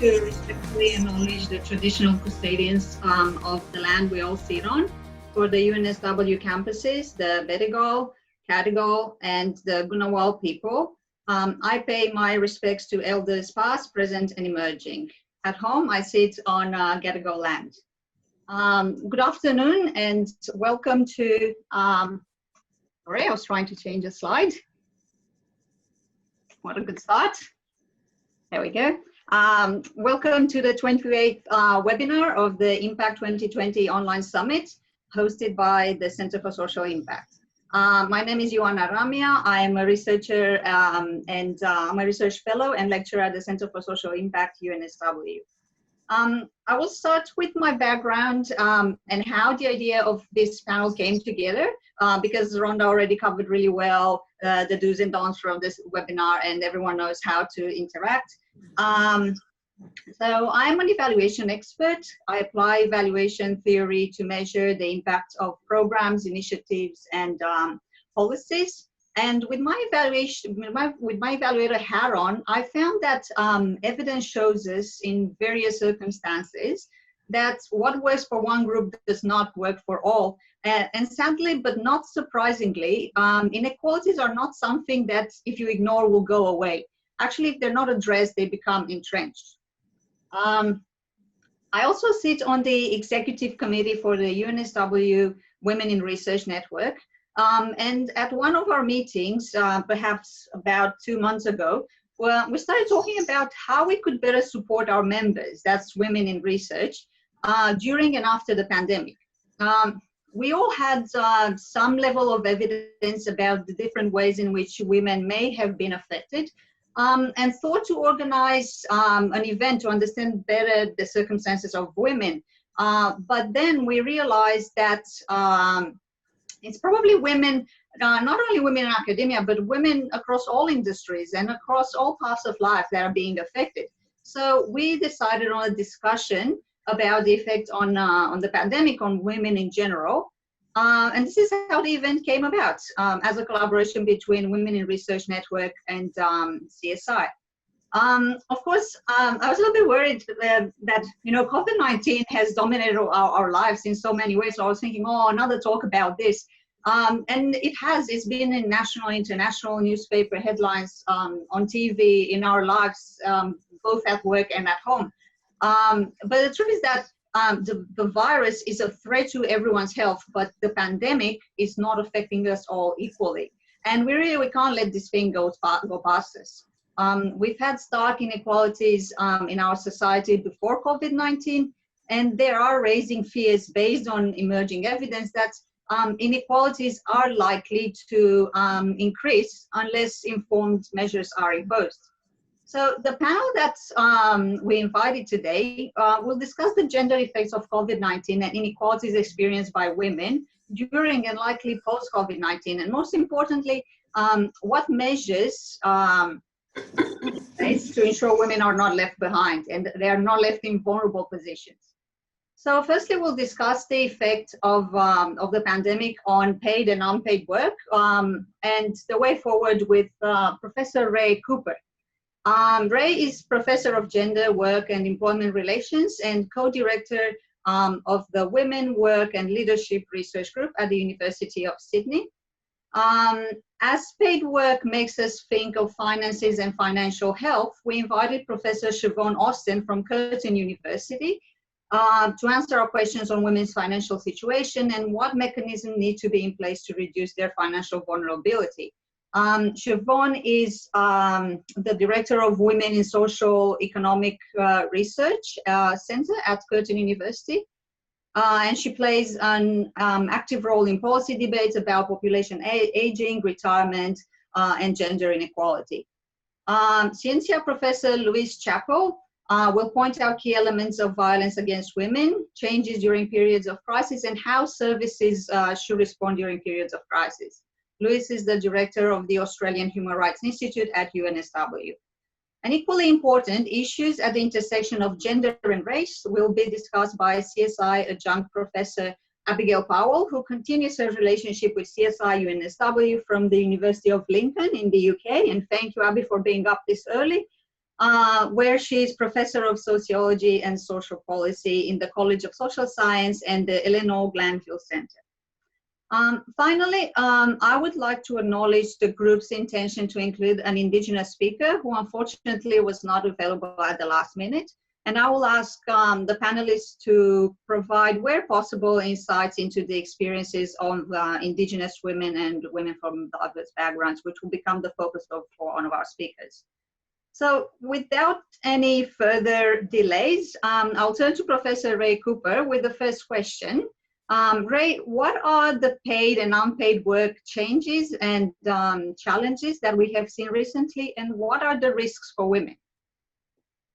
to respectfully acknowledge the traditional custodians of the land we all sit on for the UNSW campuses, the Bedigal, Cadigal, and the Ngunnawal people. I pay my respects to elders past, present, and emerging. At home, I sit on Gadigal land. Good afternoon and welcome to, sorry, I was trying to change a slide. What a good start. There we go. Welcome to the 28th webinar of the Impact 2020 online summit hosted by the Center for Social Impact. My name is Ioana Ramia. I am a researcher and I'm a research fellow and lecturer at the Center for Social Impact, UNSW. I will start with my background and how the idea of this panel came together because Rhonda already covered really well the do's and don'ts from this webinar and everyone knows how to interact. So I'm an evaluation expert. I apply evaluation theory to measure the impact of programs, initiatives, and policies. And with my evaluation, with my evaluator hat on, I found that evidence shows us in various circumstances that what works for one group does not work for all. And sadly, but not surprisingly, inequalities are not something that if you ignore will go away. Actually, if they're not addressed, they become entrenched. I also sit on the executive committee for the UNSW Women in Research Network. And at one of our meetings, perhaps about 2 months ago, well, we started talking about how we could better support our members, that's women in research, during and after the pandemic. We all had some level of evidence about the different ways in which women may have been affected, and thought to organize an event to understand better the circumstances of women. But then we realized that it's probably women, not only women in academia, but women across all industries and across all parts of life that are being affected. So we decided on a discussion about the effect on the pandemic on women in general. And this is how the event came about, as a collaboration between Women in Research Network and CSI. Of course, I was a little bit worried that, you know, COVID-19 has dominated our lives in so many ways. So I was thinking, oh, another talk about this. And it has, it's been in national, international newspaper headlines, on TV, in our lives, both at work and at home. But the truth is that the virus is a threat to everyone's health, but the pandemic is not affecting us all equally. And we can't let this thing go past us. We've had stark inequalities in our society before COVID-19, and there are raising fears based on emerging evidence that inequalities are likely to increase unless informed measures are imposed. So the panel that we invited today will discuss the gender effects of COVID-19 and inequalities experienced by women during and likely post-COVID-19, and most importantly, what measures to ensure women are not left behind and they are not left in vulnerable positions. So firstly, we'll discuss the effect of the pandemic on paid and unpaid work and the way forward with Professor Ray Cooper. Ray is Professor of Gender, Work and Employment Relations and co-director of the Women, Work and Leadership Research Group at the University of Sydney. As paid work makes us think of finances and financial health, we invited Professor Siobhan Austin from Curtin University to answer our questions on women's financial situation and what mechanisms need to be in place to reduce their financial vulnerability. Siobhan is the Director of Women in Social Economic Research Center at Curtin University. And she plays an active role in policy debates about population aging, retirement, and gender inequality. Ciencia Professor Luis Chapo will point out key elements of violence against women, changes during periods of crisis, and how services should respond during periods of crisis. Luis is the director of the Australian Human Rights Institute at UNSW. And equally important, issues at the intersection of gender and race will be discussed by CSI adjunct Professor Abigail Powell, who continues her relationship with CSI UNSW from the University of Lincoln in the UK. And thank you, Abby, for being up this early. where she is Professor of Sociology and Social Policy in the College of Social Science and the Eleanor Glanville Center. Finally, I would like to acknowledge the group's intention to include an Indigenous speaker who unfortunately was not available at the last minute. And I will ask the panelists to provide, where possible, insights into the experiences of Indigenous women and women from diverse backgrounds, which will become the focus of one of our speakers. So without any further delays, I'll turn to Professor Ray Cooper with the first question. Ray, what are the paid and unpaid work changes and challenges that we have seen recently, and what are the risks for women?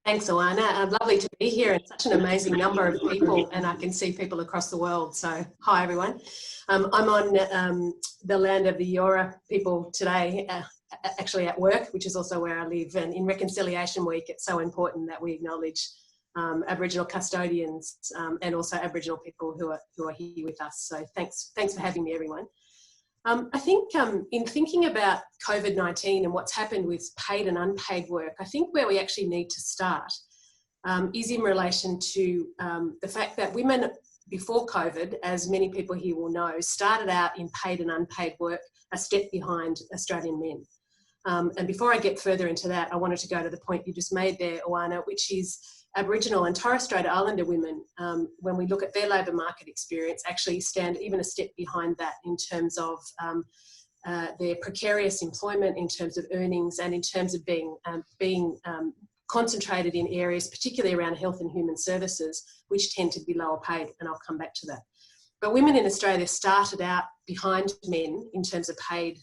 Thanks, Oana. Lovely to be here, and such an amazing number of people, and I can see people across the world. So, hi everyone. I'm on the land of the Eora people today, actually at work, which is also where I live. And in Reconciliation Week, it's so important that we acknowledge Aboriginal custodians and also Aboriginal people who are here with us. So, thanks for having me, everyone. I think in thinking about COVID-19 and what's happened with paid and unpaid work, I think where we actually need to start is in relation to the fact that women before COVID, as many people here will know, started out in paid and unpaid work a step behind Australian men. And before I get further into that, I wanted to go to the point you just made there, Oana, which is Aboriginal and Torres Strait Islander women, when we look at their labour market experience, actually stand even a step behind that in terms of their precarious employment, in terms of earnings, and in terms of being concentrated in areas, particularly around health and human services, which tend to be lower paid, and I'll come back to that. But women in Australia started out behind men in terms of paid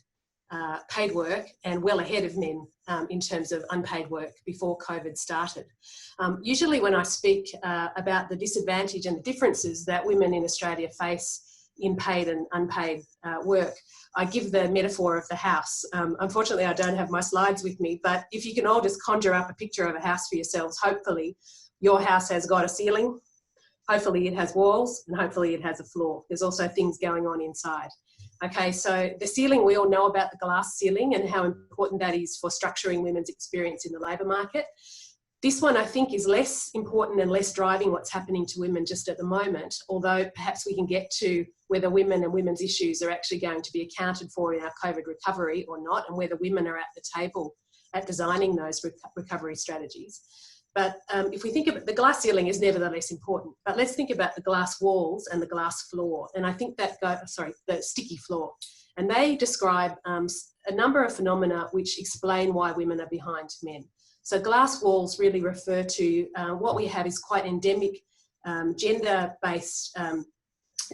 work, and well ahead of men in terms of unpaid work before COVID started. Usually when I speak about the disadvantage and the differences that women in Australia face in paid and unpaid work, I give the metaphor of the house. Unfortunately, I don't have my slides with me, but if you can all just conjure up a picture of a house for yourselves, hopefully your house has got a ceiling, hopefully it has walls, and hopefully it has a floor. There's also things going on inside. Okay, so the ceiling, we all know about the glass ceiling and how important that is for structuring women's experience in the labour market. This one, I think, is less important and less driving what's happening to women just at the moment, although perhaps we can get to whether women and women's issues are actually going to be accounted for in our COVID recovery or not, and whether women are at the table at designing those recovery strategies. But if we think about the glass ceiling is nevertheless important, but let's think about the glass walls and the glass floor. And I think that the sticky floor. And they describe a number of phenomena which explain why women are behind men. So glass walls really refer to what we have is quite endemic gender-based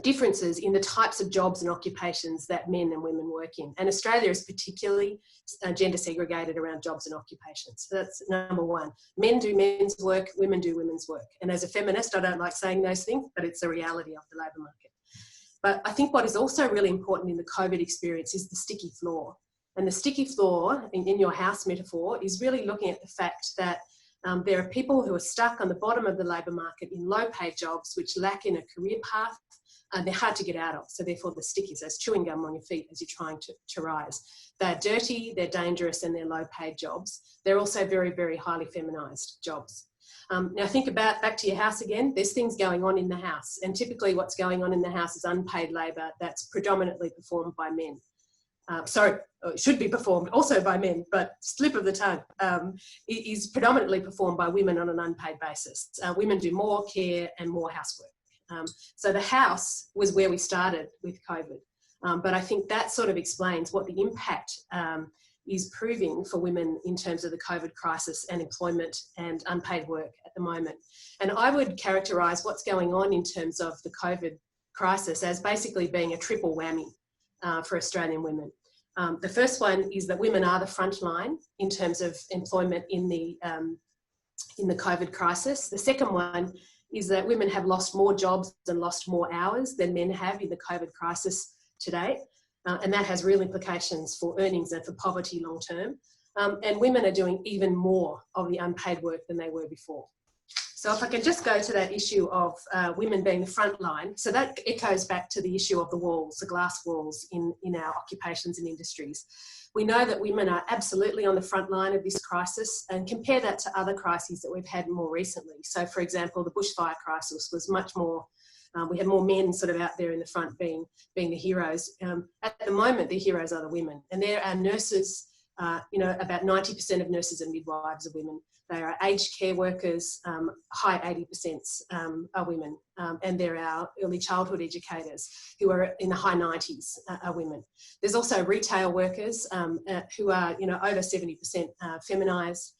differences in the types of jobs and occupations that men and women work in. And Australia is particularly gender segregated around jobs and occupations. So that's number one. Men do men's work, women do women's work. And as a feminist, I don't like saying those things, but it's the reality of the labour market. But I think what is also really important in the COVID experience is the sticky floor. And the sticky floor, in your house metaphor, is really looking at the fact that there are people who are stuck on the bottom of the labour market in low-paid jobs which lack in a career path. They're hard to get out of, so therefore the stickies, there's chewing gum on your feet as you're trying to rise. They're dirty, they're dangerous, and they're low-paid jobs. They're also very, very highly feminised jobs. Now think about, back to your house again, there's things going on in the house, and typically what's going on in the house is unpaid labour that's predominantly performed by men. It should be performed also by men, but slip of the tongue, it is predominantly performed by women on an unpaid basis. Women do more care and more housework. So the house was where we started with COVID. But I think that sort of explains what the impact is proving for women in terms of the COVID crisis and employment and unpaid work at the moment. And I would characterise what's going on in terms of the COVID crisis as basically being a triple whammy for Australian women. The first one is that women are the front line in terms of employment in the COVID crisis. The second one is that women have lost more jobs and lost more hours than men have in the COVID crisis to date. And that has real implications for earnings and for poverty long term. And women are doing even more of the unpaid work than they were before. So if I can just go to that issue of women being the front line, so that echoes back to the issue of the walls, the glass walls in our occupations and industries. We know that women are absolutely on the front line of this crisis, and compare that to other crises that we've had more recently. So for example, the bushfire crisis was much more, we had more men sort of out there in the front being the heroes. At the moment, the heroes are the women, and there are nurses, you know, about 90% of nurses and midwives are women. They are aged care workers, high 80% are women, and there are early childhood educators who are in the high 90s are women. There's also retail workers who are, you know, over 70% feminised,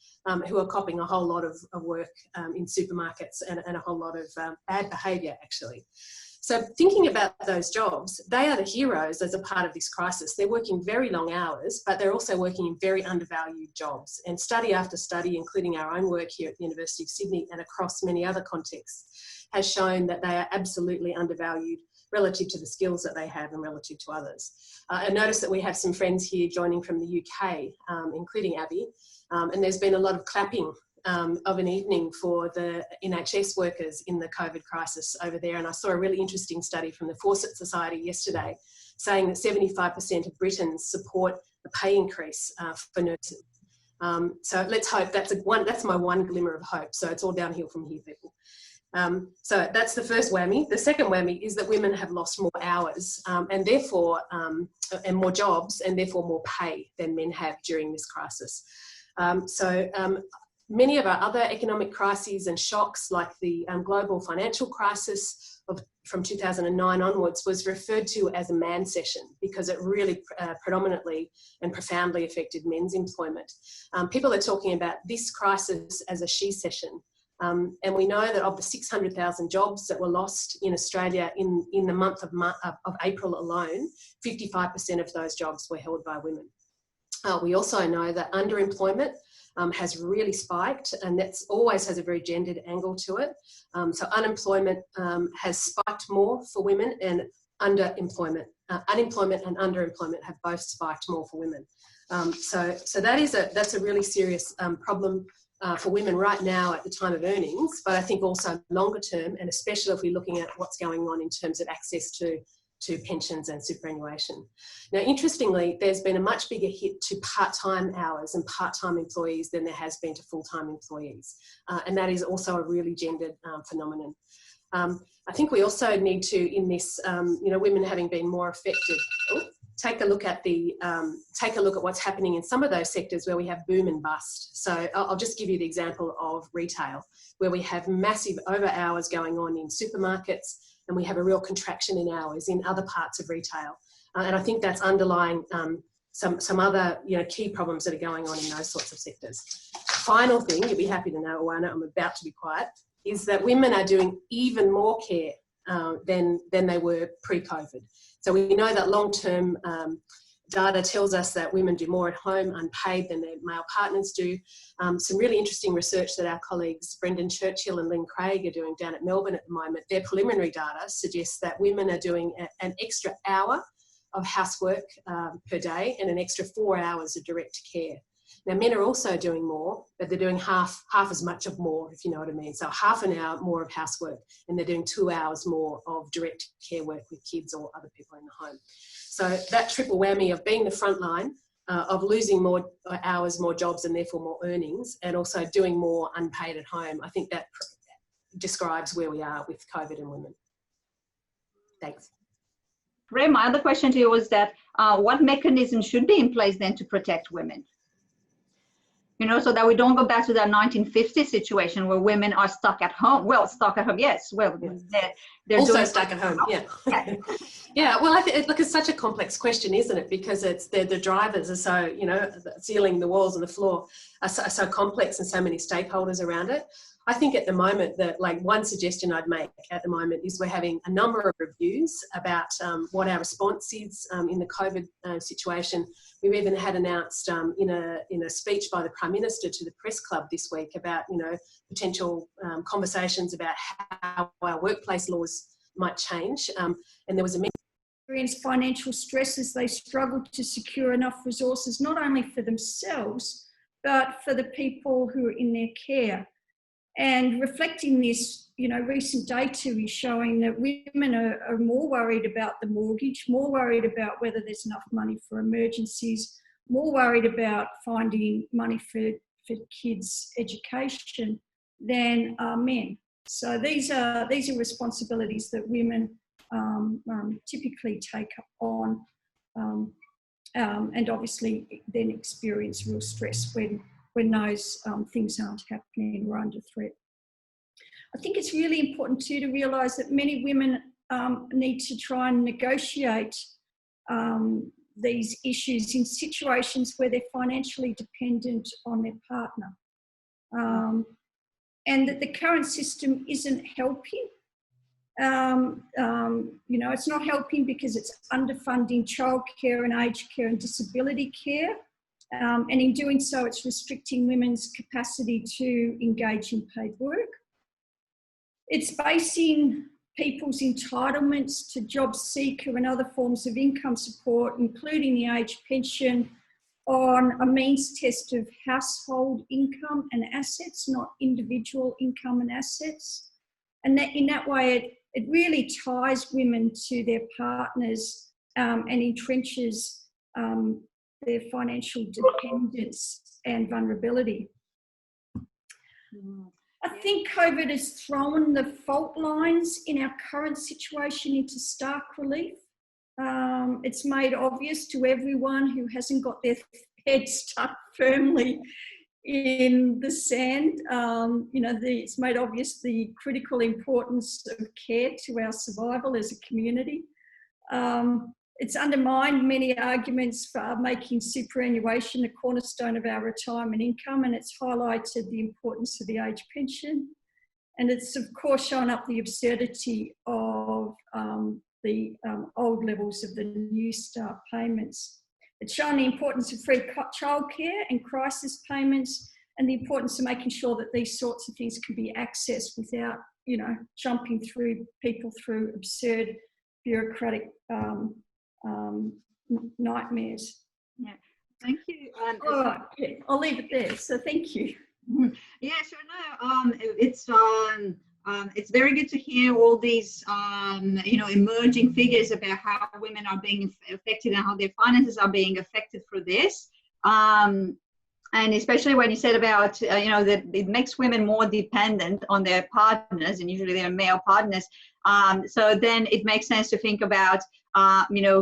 who are copping a whole lot of work in supermarkets and a whole lot of bad behaviour, actually. So thinking about those jobs, they are the heroes as a part of this crisis. They're working very long hours, but they're also working in very undervalued jobs. And study after study, including our own work here at the University of Sydney and across many other contexts, has shown that they are absolutely undervalued relative to the skills that they have and relative to others. I notice that we have some friends here joining from the UK, including Abby, and there's been a lot of clapping of an evening for the NHS workers in the COVID crisis over there. And I saw a really interesting study from the Fawcett Society yesterday saying that 75% of Britons support a pay increase for nurses. So let's hope that's my one glimmer of hope. So it's all downhill from here, people. So that's the first whammy. The second whammy is that women have lost more hours and therefore, and more jobs and therefore more pay than men have during this crisis. Many of our other economic crises and shocks, like the global financial crisis from 2009 onwards, was referred to as a man session because it really predominantly and profoundly affected men's employment. People are talking about this crisis as a she session. And we know that of the 600,000 jobs that were lost in Australia in the month of April alone, 55% of those jobs were held by women. We also know that underemployment has really spiked, and that's always has a very gendered angle to it. So unemployment has spiked more for women, and unemployment and underemployment have both spiked more for women. So that's a really serious problem for women right now at the time of earnings, but I think also longer term, and especially if we're looking at what's going on in terms of access to pensions and superannuation. Now, interestingly, there's been a much bigger hit to part-time hours and part-time employees than there has been to full-time employees. And that is also a really gendered phenomenon. I think we also need to, in this, you know, women having been more affected, take a look at what's happening in some of those sectors where we have boom and bust. So I'll just give you the example of retail, where we have massive over hours going on in supermarkets, and we have a real contraction in hours in other parts of retail. And I think that's underlying some other, you know, key problems that are going on in those sorts of sectors. Final thing, you'll be happy to know, Oana, I'm about to be quiet, is that women are doing even more care than they were pre-COVID. So we know that long-term data tells us that women do more at home unpaid than their male partners do. Some really interesting research that our colleagues Brendan Churchill and Lynn Craig are doing down at Melbourne at the moment, their preliminary data suggests that women are doing an extra hour of housework per day and an extra 4 hours of direct care. Now, men are also doing more, but they're doing half as much of more, if you know what I mean. So half an hour more of housework, and they're doing 2 hours more of direct care work with kids or other people in the home. So that triple whammy of being the front line, of losing more hours, more jobs, and therefore more earnings, and also doing more unpaid at home, I think that describes where we are with COVID and women. Thanks. Ray, my other question to you was that what mechanism should be in place then to protect women? You know, so that we don't go back to that 1950 situation where women are stuck at home. Well, stuck at home, yes. Well, they're also doing stuck at home, yeah. Yeah, well, I think look, it's such a complex question, isn't it? Because it's the drivers are so, you know, the ceiling, the walls and the floor are so complex and so many stakeholders around it. I think at the moment that, like, one suggestion I'd make at the moment is we're having a number of reviews about what our response is in the COVID situation. We've even had announced in a speech by the Prime Minister to the Press Club this week about, you know, potential conversations about how our workplace laws might change. And there was a experience financial stresses. They struggle to secure enough resources, not only for themselves, but for the people who are in their care. And reflecting this, recent data is showing that women are more worried about the mortgage, more worried about whether there's enough money for emergencies, more worried about finding money for kids' education than men. So these are responsibilities that women typically take on, and obviously then experience real stress when those things aren't happening or under threat. I think it's really important too to realise that many women need to try and negotiate these issues in situations where they're financially dependent on their partner, and that the current system isn't helping. It's not helping because it's underfunding childcare and aged care and disability care. And in doing so, it's restricting women's capacity to engage in paid work. It's basing people's entitlements to job seeker and other forms of income support, including the age pension, on a means test of household income and assets, not individual income and assets. And that in that way, it really ties women to their partners and entrenches their financial dependence and vulnerability. I think COVID has thrown the fault lines in our current situation into stark relief. It's made obvious to everyone who hasn't got their head stuck firmly in the sand. It's made obvious the critical importance of care to our survival as a community. It's undermined many arguments for making superannuation a cornerstone of our retirement income, and it's highlighted the importance of the age pension. And it's, of course, shown up the absurdity of the old levels of the New Start payments. It's shown the importance of free childcare and crisis payments, and the importance of making sure that these sorts of things can be accessed without, jumping through people through absurd bureaucratic nightmares. Yeah, thank you. All right, yeah, I'll leave it there. So thank you. Yeah, sure. No, it's very good to hear all these emerging figures about how women are being affected and how their finances are being affected through this. And especially when you said about that it makes women more dependent on their partners, and usually they're male partners. So then it makes sense to think about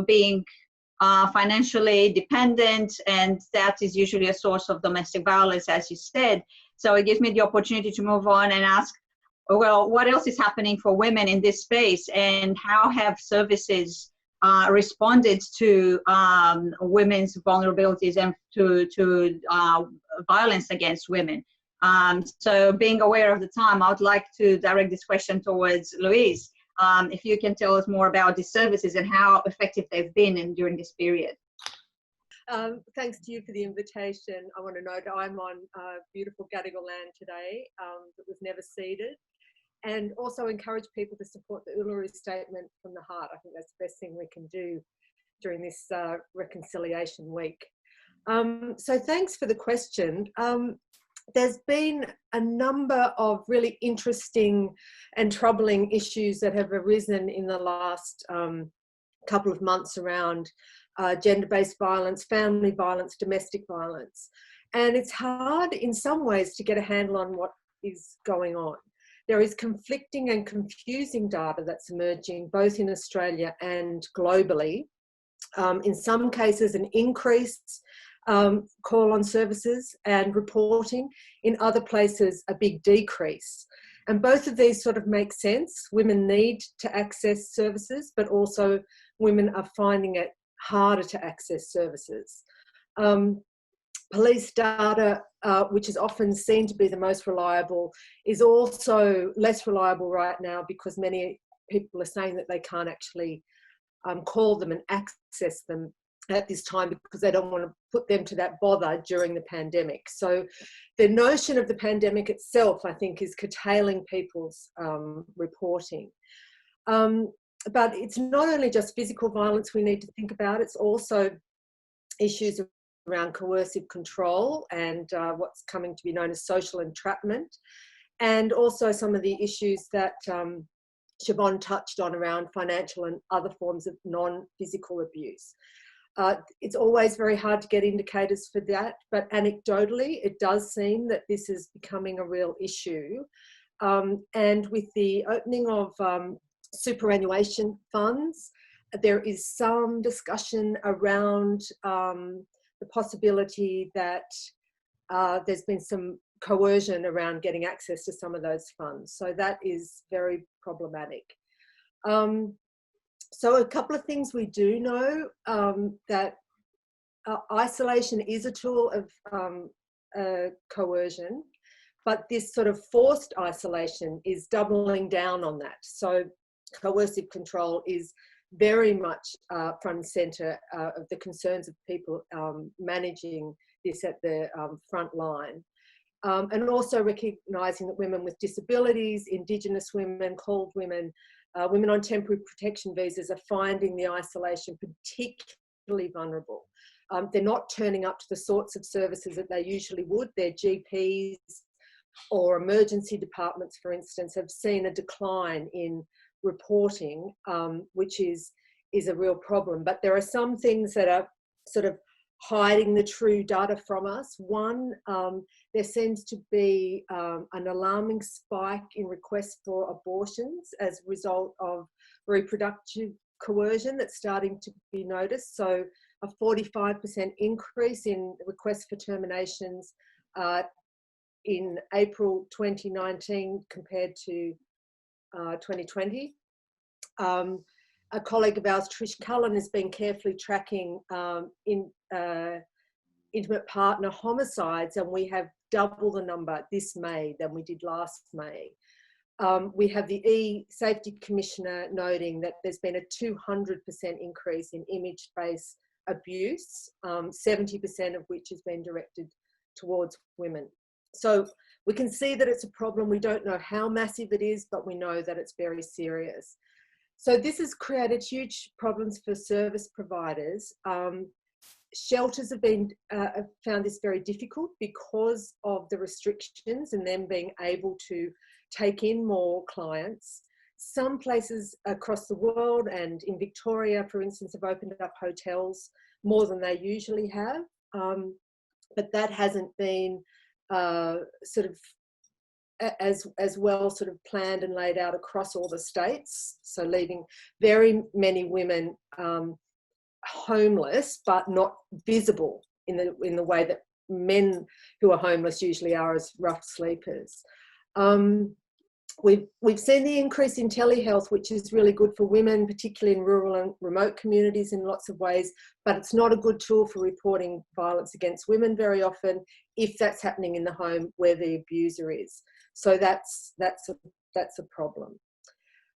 being financially dependent, and that is usually a source of domestic violence, as you said. So it gives me the opportunity to move on and ask, well, what else is happening for women in this space, and how have services responded to women's vulnerabilities and to violence against women? So being aware of the time, I would like to direct this question towards Louise. If you can tell us more about these services and how effective they've been during this period. Thanks to you for the invitation. I want to note I'm on beautiful Gadigal land today that was never ceded, and also encourage people to support the Uluru Statement from the Heart. I think that's the best thing we can do during this Reconciliation Week. So thanks for the question. There's been a number of really interesting and troubling issues that have arisen in the last couple of months around gender-based violence, family violence, domestic violence. And it's hard in some ways to get a handle on what is going on. There is conflicting and confusing data that's emerging both in Australia and globally. In some cases, an increase call on services and reporting. In other places, a big decrease. And both of these sort of make sense. Women need to access services, but also women are finding it harder to access services. Police data, which is often seen to be the most reliable, is also less reliable right now because many people are saying that they can't actually call them and access them at this time because they don't want to put them to that bother during the pandemic. So the notion of the pandemic itself, I think, is curtailing people's reporting. But it's not only just physical violence we need to think about, it's also issues around coercive control and what's coming to be known as social entrapment. and also some of the issues that Siobhan touched on around financial and other forms of non-physical abuse. It's always very hard to get indicators for that, but anecdotally, it does seem that this is becoming a real issue. And with the opening of superannuation funds, there is some discussion around the possibility that there's been some coercion around getting access to some of those funds. So that is very problematic. So a couple of things we do know, that isolation is a tool of coercion, but this sort of forced isolation is doubling down on that. So coercive control is very much front and centre of the concerns of people managing this at the front line. And also recognising that women with disabilities, Indigenous women, CALD women, women on temporary protection visas are finding the isolation particularly vulnerable. They're not turning up to the sorts of services that they usually would. Their GPs or emergency departments, for instance, have seen a decline in reporting, which is a real problem. But there are some things that are sort of hiding the true data from us. One, there seems to be an alarming spike in requests for abortions as a result of reproductive coercion that's starting to be noticed. So a 45% increase in requests for terminations in April 2019 compared to 2020. A colleague of ours, Trish Cullen, has been carefully tracking intimate partner homicides, and we have double the number this May than we did last May. We have the E-Safety Commissioner noting that there's been a 200% increase in image-based abuse, 70% of which has been directed towards women. So we can see that it's a problem. We don't know how massive it is, but we know that it's very serious. So this has created huge problems for service providers. Shelters have found this very difficult because of the restrictions and them being able to take in more clients. Some places across the world and in Victoria, for instance, have opened up hotels more than they usually have, but that hasn't been sort of as well sort of planned and laid out across all the states, so leaving very many women homeless but not visible in the way that men who are homeless usually are as rough sleepers. We've seen the increase in telehealth, which is really good for women, particularly in rural and remote communities in lots of ways, but it's not a good tool for reporting violence against women very often if that's happening in the home where the abuser is. So that's a problem.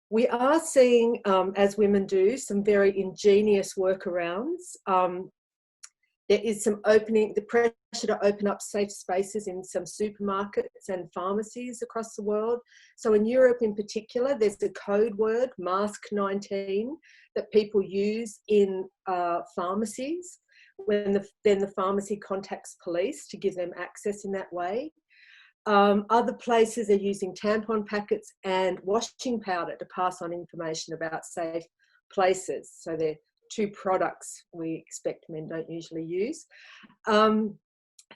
We are seeing, as women do, some very ingenious workarounds. There is some the pressure to open up safe spaces in some supermarkets and pharmacies across the world. So in Europe in particular, there's a code word, mask 19, that people use in pharmacies when then the pharmacy contacts police to give them access in that way. Other places are using tampon packets and washing powder to pass on information about safe places. So they're two products we expect men don't usually use.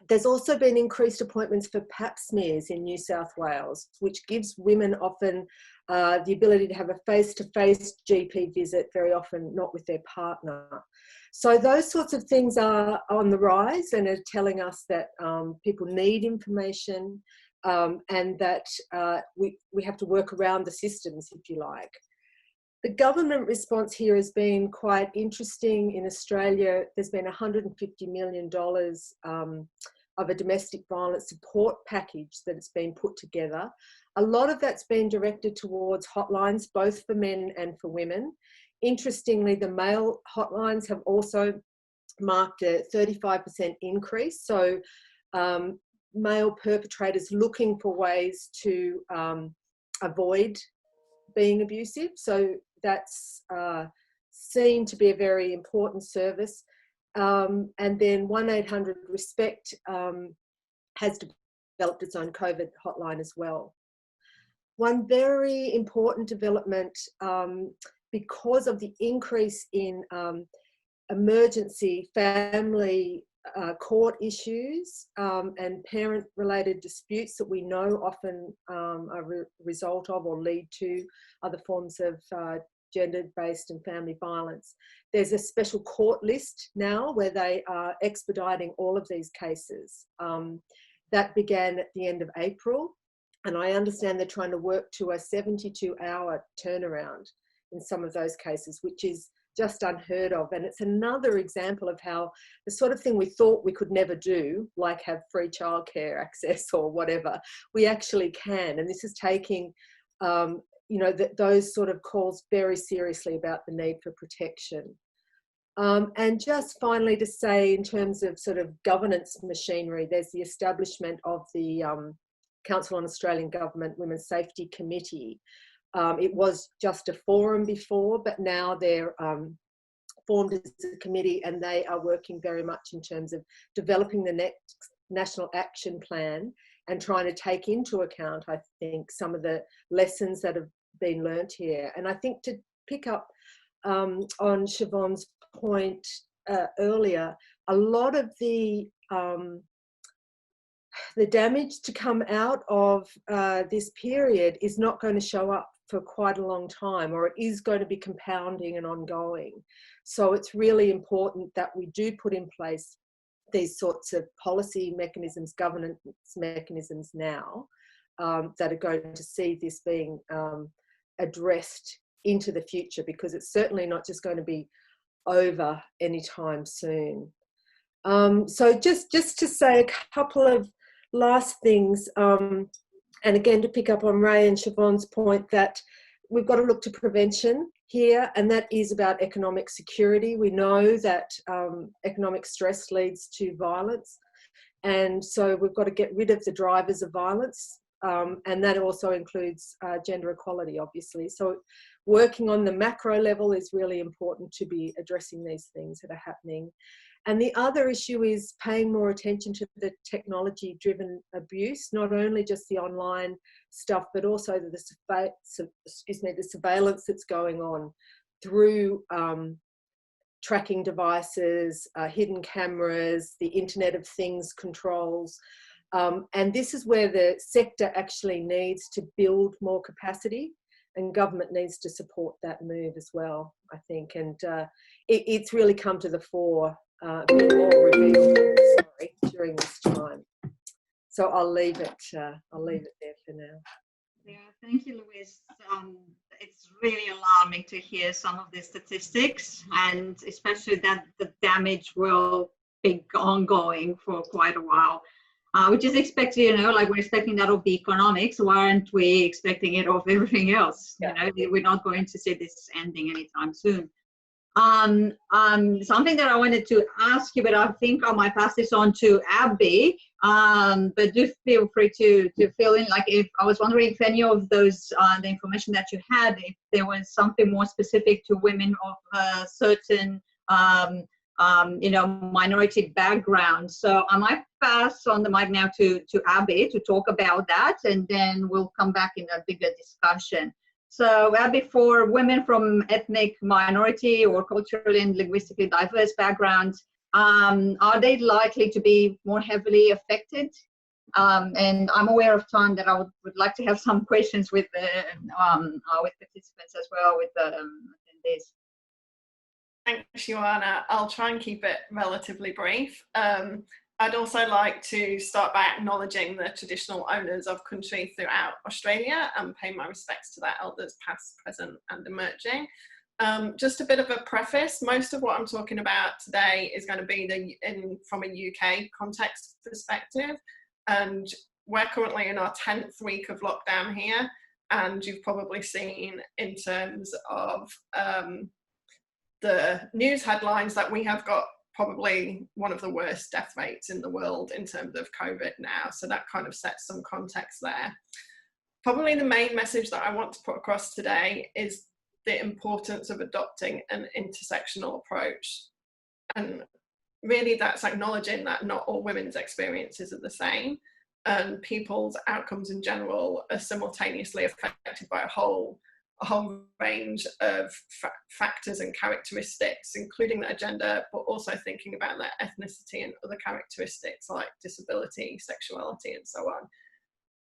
There's also been increased appointments for pap smears in New South Wales, which gives women often the ability to have a face-to-face GP visit, very often not with their partner. So those sorts of things are on the rise and are telling us that people need information and that we have to work around the systems, if you like. The government response here has been quite interesting. In Australia, there's been $150 million of a domestic violence support package that has been put together. A lot of that's been directed towards hotlines, both for men and for women. Interestingly, the male hotlines have also marked a 35% increase. So male perpetrators looking for ways to avoid being abusive. So that's seen to be a very important service. And then 1-800-RESPECT has developed its own COVID hotline as well. one very important development, because of the increase in emergency family court issues and parent-related disputes that we know often are a result of or lead to other forms of gender-based and family violence. There's a special court list now where they are expediting all of these cases. That began at the end of April, and I understand they're trying to work to a 72-hour turnaround in some of those cases, which is just unheard of. And it's another example of how the sort of thing we thought we could never do, like have free childcare access or whatever, we actually can. And this is taking, those sort of calls very seriously about the need for protection. And just finally to say, in terms of sort of governance machinery, there's the establishment of the Council on Australian Government Women's Safety Committee. It was just a forum before, but now they're formed as a committee, and they are working very much in terms of developing the next national action plan and trying to take into account, I think, some of the lessons that have been learnt here. And I think, to pick up on Siobhan's point earlier, a lot of the damage to come out of this period is not going to show up for quite a long time, or it is going to be compounding and ongoing. So it's really important that we do put in place these sorts of policy mechanisms, governance mechanisms now, that are going to see this being addressed into the future, because it's certainly not just going to be over anytime soon. So just to say a couple of last things, and again, to pick up on Ray and Siobhan's point, that we've got to look to prevention here, and that is about economic security. We know that economic stress leads to violence, and so we've got to get rid of the drivers of violence, and that also includes gender equality, obviously. So working on the macro level is really important to be addressing these things that are happening. And the other issue is paying more attention to the technology-driven abuse, not only just the online stuff, but also the surveillance that's going on through tracking devices, hidden cameras, the Internet of Things controls. And this is where the sector actually needs to build more capacity, and government needs to support that move as well, I think. And it's really come to the fore, being more revealed, during this time. So I'll leave it there for now. Yeah, thank you, Louise. It's really alarming to hear some of the statistics, and especially that the damage will be ongoing for quite a while. Which is expected, like we're expecting that of the economics. Why aren't we expecting it of everything else? Yeah. We're not going to see this ending anytime soon. Something that I wanted to ask you, but I think I might pass this on to Abby. But do feel free to fill in. Like, if I was wondering if any of those, the information that you had, if there was something more specific to women of certain, minority background. So I might pass on the mic now to Abby to talk about that, and then we'll come back in a bigger discussion. So Abby, for women from ethnic minority or culturally and linguistically diverse backgrounds, are they likely to be more heavily affected? And I'm aware of time that I would like to have some questions with participants as well, with the attendees. Thanks, Joanna. I'll try and keep it relatively brief. I'd also like to start by acknowledging the traditional owners of country throughout Australia and pay my respects to their elders past, present and emerging. Just a bit of a preface, most of what I'm talking about today is going to be from a UK context perspective, and we're currently in our 10th week of lockdown here, and you've probably seen in terms of the news headlines that we have got probably one of the worst death rates in the world in terms of COVID now. So that kind of sets some context there. Probably the main message that I want to put across today is the importance of adopting an intersectional approach. And really that's acknowledging that not all women's experiences are the same. and people's outcomes in general are simultaneously affected by a whole range of factors and characteristics, including their gender, but also thinking about their ethnicity and other characteristics like disability, sexuality, and so on.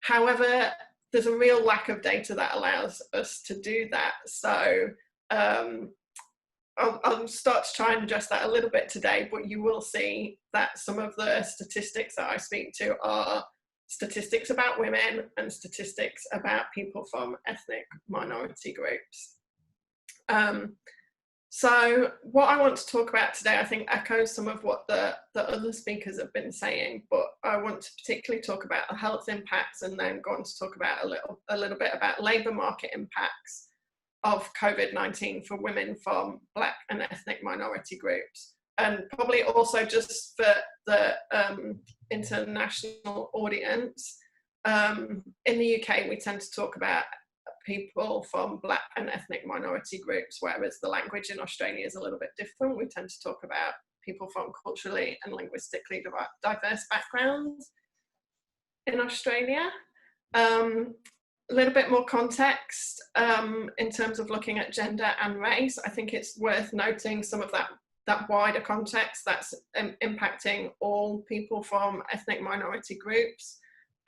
However, there's a real lack of data that allows us to do that. So I'll start to try and address that a little bit today, but you will see that some of the statistics that I speak to are statistics about women and statistics about people from ethnic minority groups. So what I want to talk about today, I think, echoes some of what the other speakers have been saying, but I want to particularly talk about the health impacts and then go on to talk about a little bit about labour market impacts of COVID-19 for women from Black and ethnic minority groups. And probably also just for the international audience, in the UK, we tend to talk about people from Black and ethnic minority groups, whereas the language in Australia is a little bit different. We tend to talk about people from culturally and linguistically diverse backgrounds in Australia. A little bit more context in terms of looking at gender and race. I think it's worth noting some of that wider context that's impacting all people from ethnic minority groups.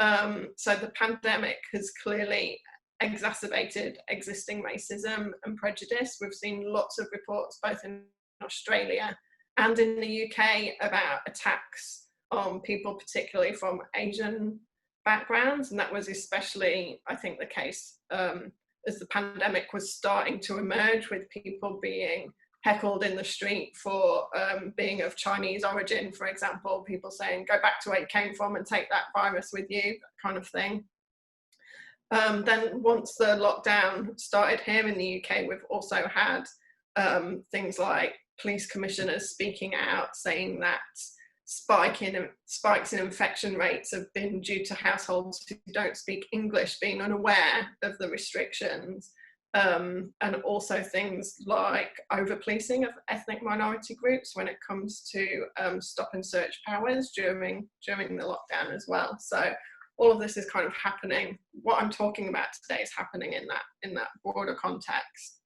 So the pandemic has clearly exacerbated existing racism and prejudice. We've seen lots of reports both in Australia and in the UK about attacks on people particularly from Asian backgrounds, and that was especially, I think, the case as the pandemic was starting to emerge, with people being heckled in the street for being of Chinese origin, for example, people saying go back to where you came from and take that virus with you, that kind of thing. Then once the lockdown started here in the UK, we've also had things like police commissioners speaking out saying that spikes in infection rates have been due to households who don't speak English being unaware of the restrictions, and also things like over-policing of ethnic minority groups when it comes to stop and search powers during the lockdown as well. So all of this is kind of happening. What I'm talking about today is happening in that broader context.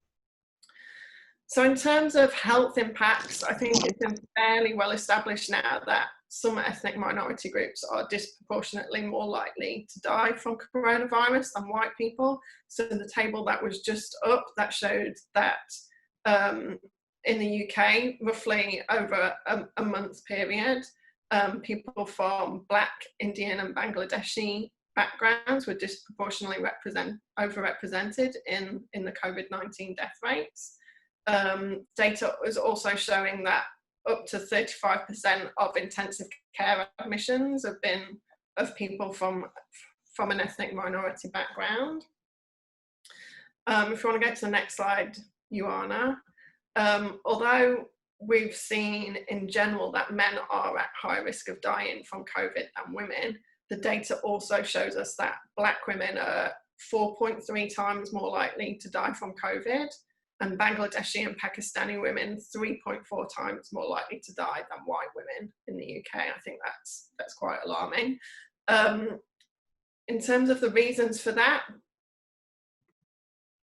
So in terms of health impacts, I think it's been fairly well established now that some ethnic minority groups are disproportionately more likely to die from coronavirus than white people. So the table that was just up, that showed that in the UK, roughly over a month period, people from Black, Indian and Bangladeshi backgrounds were disproportionately overrepresented in the COVID-19 death rates. Data is also showing that up to 35% of intensive care admissions have been of people from an ethnic minority background. If you want to go to the next slide, Ioana. Although we've seen in general that men are at higher risk of dying from COVID than women, the data also shows us that Black women are 4.3 times more likely to die from COVID, and Bangladeshi and Pakistani women 3.4 times more likely to die than white women in the UK. I think that's quite alarming. In terms of the reasons for that,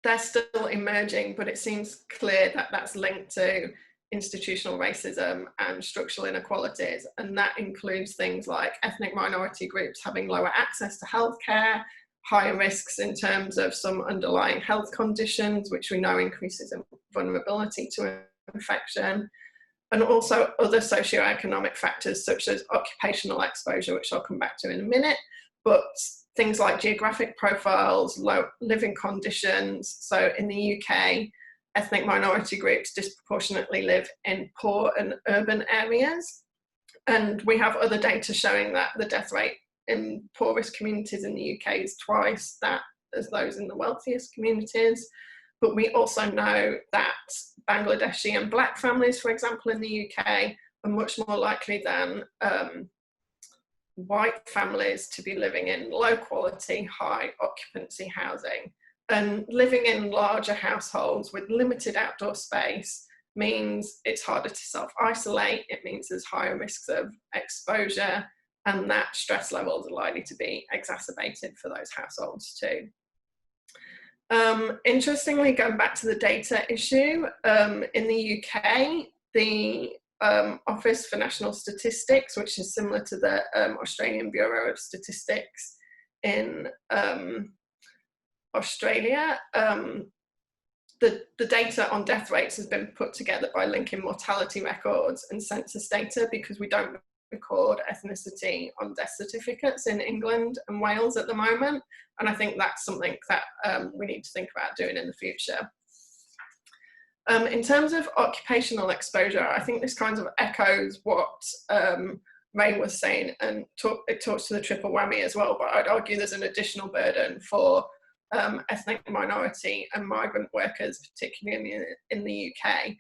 they're still emerging, but it seems clear that that's linked to institutional racism and structural inequalities, and that includes things like ethnic minority groups having lower access to healthcare, higher risks in terms of some underlying health conditions, which we know increases in vulnerability to infection, and also other socioeconomic factors such as occupational exposure, which I'll come back to in a minute, but things like geographic profiles, low living conditions. So in the UK, ethnic minority groups disproportionately live in poor and urban areas, and we have other data showing that the death rate in poorest communities in the UK is twice that as those in the wealthiest communities. But we also know that Bangladeshi and Black families, for example, in the UK are much more likely than white families to be living in low quality, high occupancy housing. And living in larger households with limited outdoor space means it's harder to self-isolate. It means there's higher risks of exposure and that stress levels are likely to be exacerbated for those households too. Interestingly, going back to the data issue, in the UK, the Office for National Statistics, which is similar to the Australian Bureau of Statistics in Australia, the data on death rates has been put together by linking mortality records and census data, because we don't record ethnicity on death certificates in England and Wales at the moment, and I think that's something that we need to think about doing in the future. In terms of occupational exposure, I think this kind of echoes what Ray was saying, and it talks to the triple whammy as well, but I'd argue there's an additional burden for ethnic minority and migrant workers, particularly in the UK.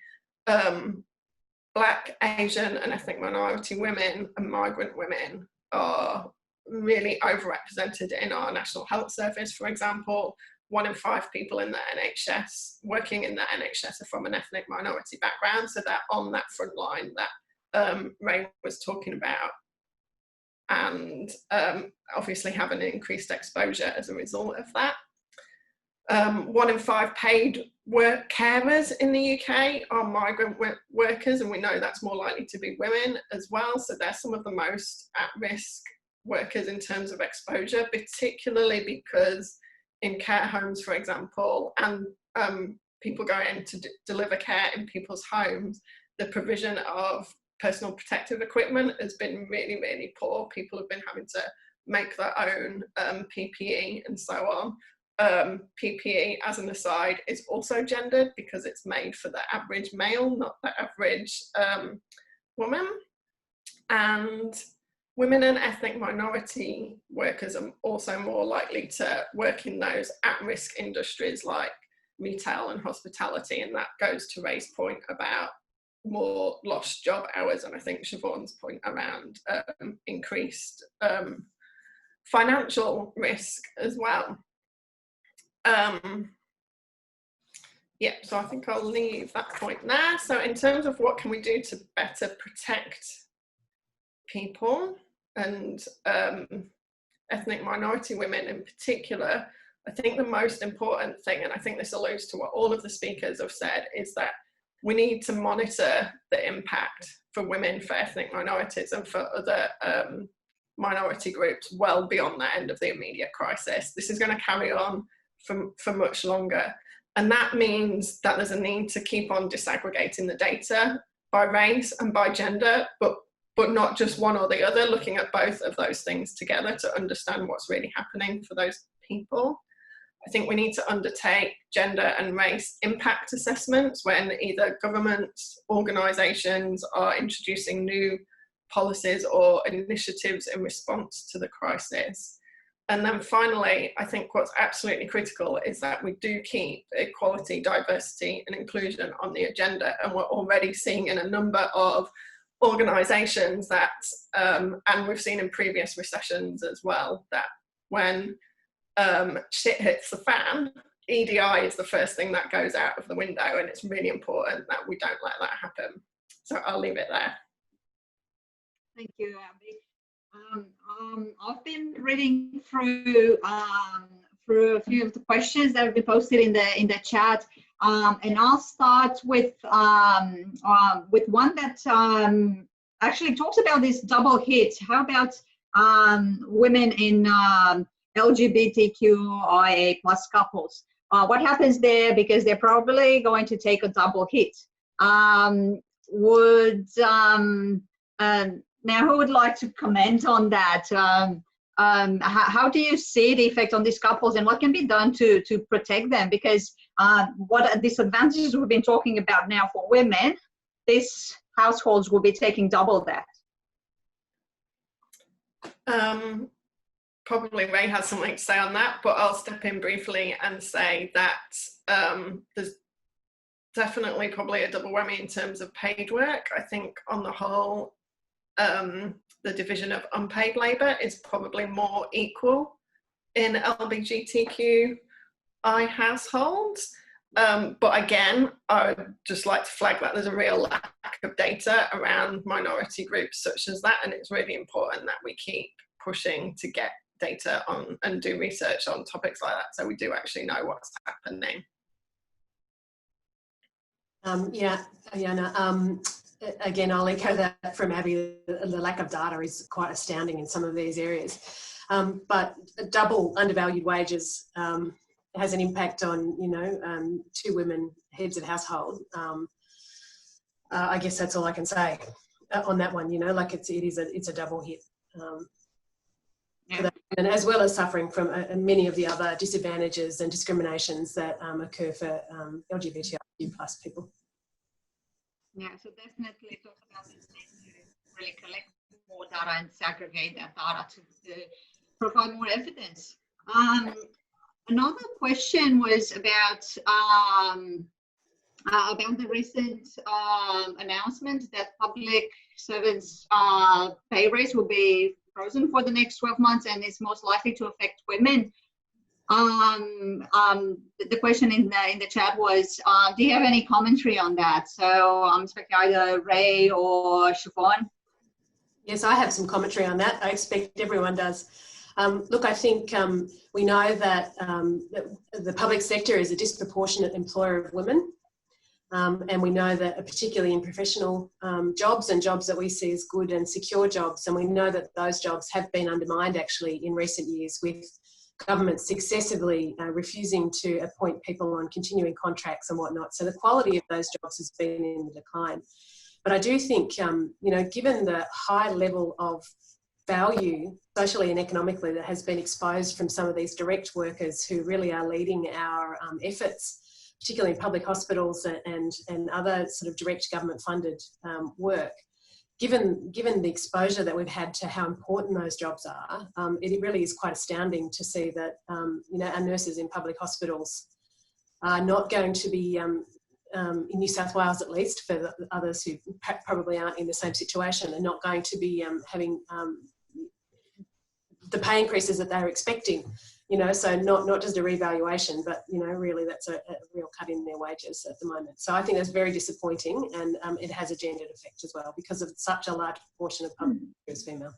Black, Asian and ethnic minority women and migrant women are really overrepresented in our National Health Service, for example. 1 in 5 people in the NHS, working in the NHS, are from an ethnic minority background, so they're on that front line that Ray was talking about, and obviously have an increased exposure as a result of that. 1 in 5 paid carers in the UK are migrant workers, and we know that's more likely to be women as well, so they're some of the most at-risk workers in terms of exposure, particularly because in care homes, for example, and people going to deliver care in people's homes, the provision of personal protective equipment has been really, really poor. People have been having to make their own PPE and so on. PPE, as an aside, is also gendered because it's made for the average male, not the average woman. And women and ethnic minority workers are also more likely to work in those at-risk industries like retail and hospitality, and that goes to Ray's point about more lost job hours, and I think Siobhan's point around increased financial risk as well. Yeah, so I think I'll leave that point there. So in terms of what can we do to better protect people and ethnic minority women in particular, I think the most important thing, and I think this alludes to what all of the speakers have said, is that we need to monitor the impact for women, for ethnic minorities and for other minority groups well beyond the end of the immediate crisis. This is going to carry on for much longer. And that means that there's a need to keep on disaggregating the data by race and by gender, but not just one or the other, looking at both of those things together to understand what's really happening for those people. I think we need to undertake gender and race impact assessments when either governments, organisations are introducing new policies or initiatives in response to the crisis. And then finally, I think what's absolutely critical is that we do keep equality, diversity and inclusion on the agenda. And we're already seeing in a number of organisations that, and we've seen in previous recessions as well, that when shit hits the fan, EDI is the first thing that goes out of the window, and it's really important that we don't let that happen. So I'll leave it there. Thank you, Abby. I've been reading through a few of the questions that have been posted in the chat, and I'll start with one that actually talks about this double hit. How about women in LGBTQIA+ couples? What happens there, because they're probably going to take a double hit? Now, who would like to comment on that? How do you see the effect on these couples, and what can be done to protect them? Because what disadvantages we've been talking about now for women, these households will be taking double that. Probably Ray has something to say on that, but I'll step in briefly and say that there's definitely probably a double whammy in terms of paid work. I think on the whole, the division of unpaid labour is probably more equal in LGBTQI households, But again, I would just like to flag that there's a real lack of data around minority groups such as that, and it's really important that we keep pushing to get data on and do research on topics like that, so we do actually know what's happening. Yeah, Ayana, again, I'll echo that from Abby. The lack of data is quite astounding in some of these areas. But double undervalued wages has an impact on, you know, 2 women heads of household. I guess that's all I can say on that one. You know, like it's a double hit. Yeah. And as well as suffering from many of the other disadvantages and discriminations that occur for LGBTIQ+ people. Yeah, so definitely talk about this need to really collect more data and segregate that data to provide more evidence. Another question was about the recent announcement that public servants' pay raise will be frozen for the next 12 months and is most likely to affect women. The question in the chat was, do you have any commentary on that? So I'm expecting either Ray or Siobhan. Yes, I have some commentary on that. I expect everyone does. Look, I think we know that the public sector is a disproportionate employer of women. And we know that particularly in professional jobs and jobs that we see as good and secure jobs, and we know that those jobs have been undermined actually in recent years with governments successively refusing to appoint people on continuing contracts and whatnot. So the quality of those jobs has been in decline. But I do think, you know, given the high level of value socially and economically that has been exposed from some of these direct workers who really are leading our efforts, particularly in public hospitals and other sort of direct government funded work, given the exposure that we've had to how important those jobs are, it really is quite astounding to see that, you know, our nurses in public hospitals are not going to be, in New South Wales at least, for the others who probably aren't in the same situation, are not going to be having the pay increases that they're expecting. You know, so not just a revaluation, but, you know, really that's a real cut in their wages at the moment. So I think that's very disappointing, and it has a gendered effect as well because of such a large proportion of public is female.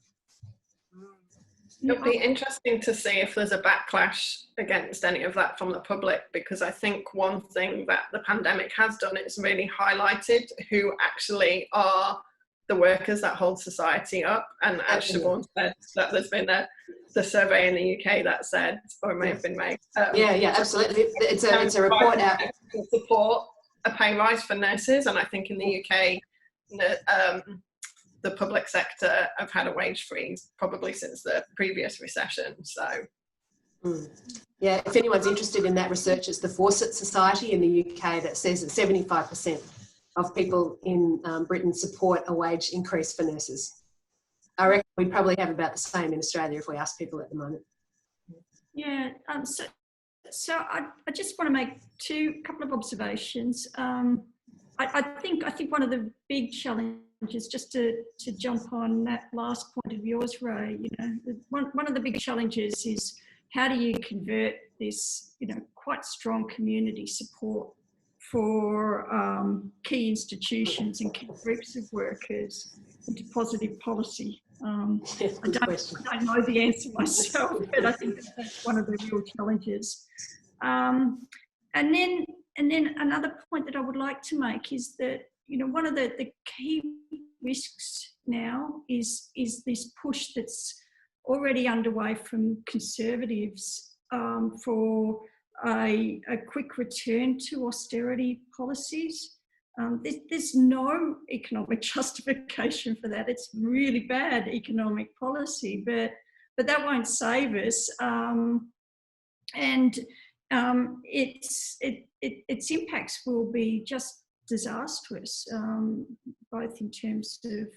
It'll be interesting to see if there's a backlash against any of that from the public, because I think one thing that the pandemic has done is really highlighted who actually are the workers that hold society up. And as Siobhan said, that there's been the survey in the UK that said, or it may have been made. Yeah, absolutely. It's a report out. To support a pay rise for nurses, and I think in the UK, the public sector have had a wage freeze probably since the previous recession. So, yeah, if anyone's interested in that research, it's the Fawcett Society in the UK that says that 75% of people in Britain support a wage increase for nurses. I reckon we'd probably have about the same in Australia if we ask people at the moment. Yeah, so I just want to make a couple of observations. I think one of the big challenges, just to jump on that last point of yours, Ray, you know, one of the big challenges is how do you convert this, you know, quite strong community support for key institutions and key groups of workers into positive policy. I don't know the answer myself, but I think that's one of the real challenges. And then another point that I would like to make is that, you know, one of the key risks now is this push that's already underway from Conservatives for a quick return to austerity policies. There's no economic justification for that. It's really bad economic policy, but that won't save us. And its impacts will be just disastrous, both in terms of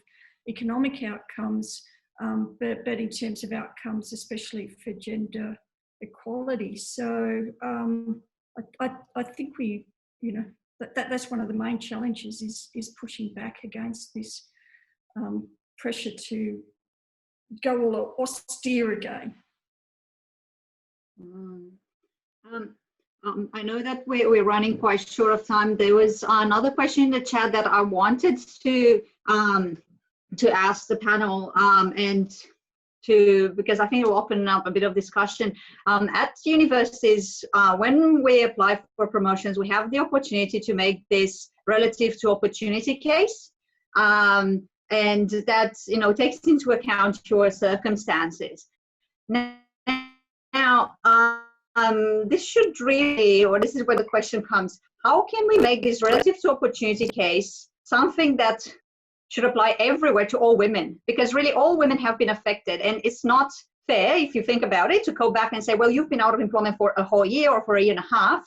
economic outcomes, but in terms of outcomes, especially for gender equality. So I think we, you know, that's one of the main challenges is pushing back against this pressure to go all austere again. I know that we're running quite short of time. There was another question in the chat that I wanted to ask the panel, because I think it will open up a bit of discussion. At universities, when we apply for promotions, we have the opportunity to make this relative to opportunity case, and that takes into account your circumstances. Now, this should really, or this is where the question comes, how can we make this relative to opportunity case something that should apply everywhere to all women? Because really all women have been affected, and it's not fair, if you think about it, to go back and say, well, you've been out of employment for a whole year or for a year and a half.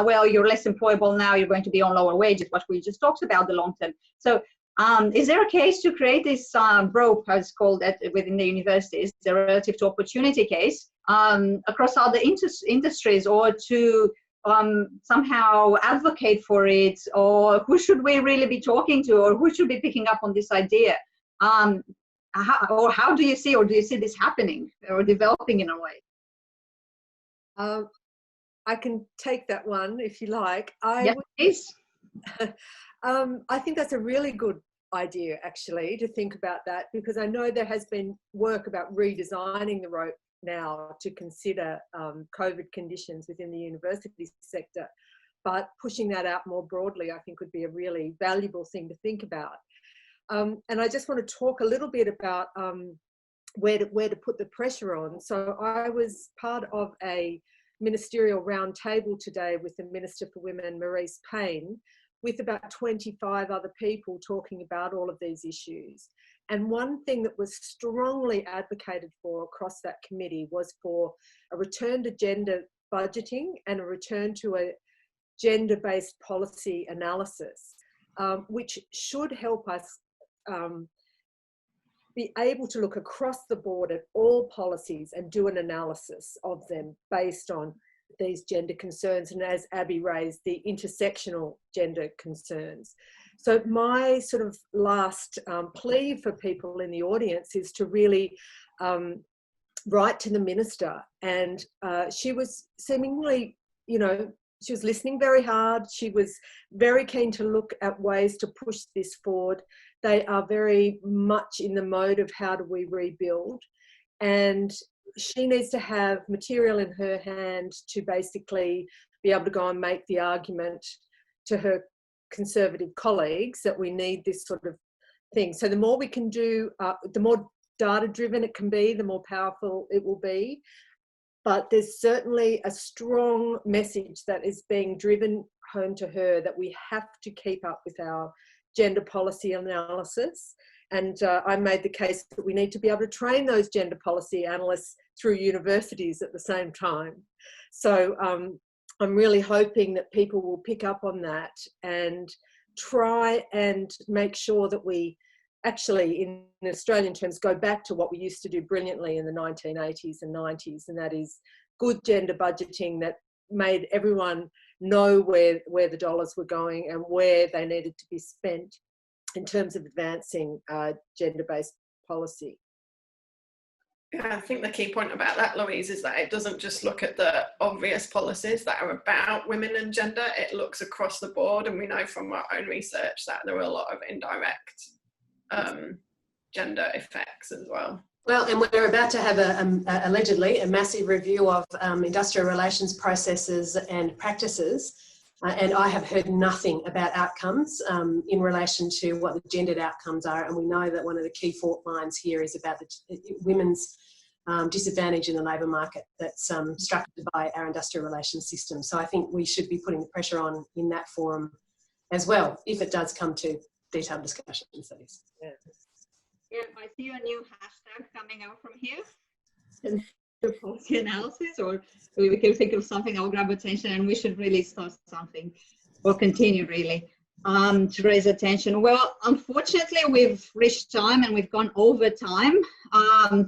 Well, you're less employable now, you're going to be on lower wages, what we just talked about, the long term. So is there a case to create this rope, as it's called within the universities, the relative to opportunity case, across other industries, or to somehow advocate for it, or who should we really be talking to, or who should be picking up on this idea? How do you see, or do you see this happening or developing in a way? I can take that one if you like. Please. I think that's a really good idea, actually, to think about that, because I know there has been work about redesigning the rope now to consider COVID conditions within the university sector, but pushing that out more broadly, I think, would be a really valuable thing to think about. And I just want to talk a little bit about where to put the pressure on. So I was part of a ministerial roundtable today with the Minister for Women, Marise Payne, with about 25 other people talking about all of these issues. And one thing that was strongly advocated for across that committee was for a return to gender budgeting and a return to a gender-based policy analysis, which should help us be able to look across the board at all policies and do an analysis of them based on these gender concerns, and as Abby raised, the intersectional gender concerns. So my sort of last plea for people in the audience is to really write to the minister, and she was seemingly, she was listening very hard. She was very keen to look at ways to push this forward. They are very much in the mode of how do we rebuild, and she needs to have material in her hand to basically be able to go and make the argument to her Conservative colleagues that we need this sort of thing. So the more we can do, the more data driven it can be, the more powerful it will be. But there's certainly a strong message that is being driven home to her that we have to keep up with our gender policy analysis. And I made the case that we need to be able to train those gender policy analysts through universities at the same time. So I'm really hoping that people will pick up on that and try and make sure that we actually, in Australian terms, go back to what we used to do brilliantly in the 1980s and 90s, and that is good gender budgeting that made everyone know where the dollars were going and where they needed to be spent in terms of advancing gender-based policy. Yeah, I think the key point about that, Louise, is that it doesn't just look at the obvious policies that are about women and gender. It looks across the board, and we know from our own research that there were a lot of indirect gender effects as well. Well, and we're about to have allegedly a massive review of industrial relations processes and practices. And I have heard nothing about outcomes in relation to what the gendered outcomes are. And we know that one of the key fault lines here is about the women's disadvantage in the labour market that's structured by our industrial relations system. So I think we should be putting the pressure on in that forum as well, if it does come to detailed discussions. Yeah. Yeah, I see a new hashtag coming out from here. The policy analysis, or we can think of something that will grab attention, and we should really start something or continue really to raise attention. Well, unfortunately, we've reached time and we've gone over time. I'd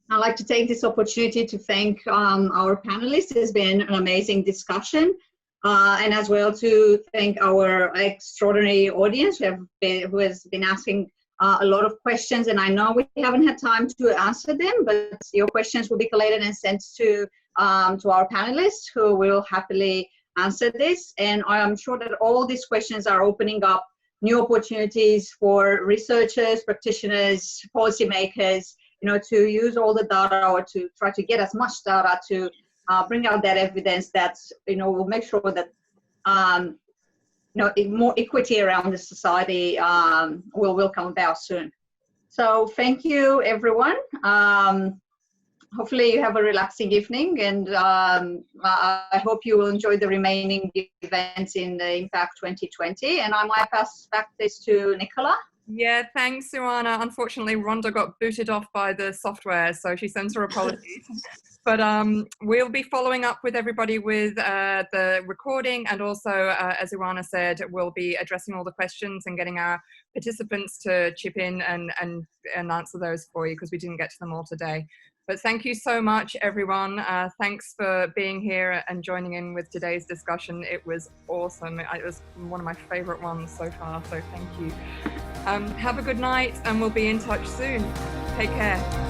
like to take this opportunity to thank our panelists. It's been an amazing discussion, and as well to thank our extraordinary audience who has been asking a lot of questions, and I know we haven't had time to answer them, but your questions will be collated and sent to our panelists, who will happily answer this. And I am sure that all these questions are opening up new opportunities for researchers, practitioners, policymakers, to use all the data or to try to get as much data to bring out that evidence that, will make sure that, more equity around the society will come about soon. So thank you, everyone. Hopefully you have a relaxing evening, and I hope you will enjoy the remaining events in the Impact 2020. And I might pass back this to Nicola. Yeah, thanks, Ioana. Unfortunately, Rhonda got booted off by the software, so she sends her apologies. But we'll be following up with everybody with the recording, and also, as Ioana said, we'll be addressing all the questions and getting our participants to chip in and answer those for you, because we didn't get to them all today. But thank you so much, everyone. Thanks for being here and joining in with today's discussion. It was awesome. It was one of my favorite ones so far, so thank you. Have a good night, and we'll be in touch soon. Take care.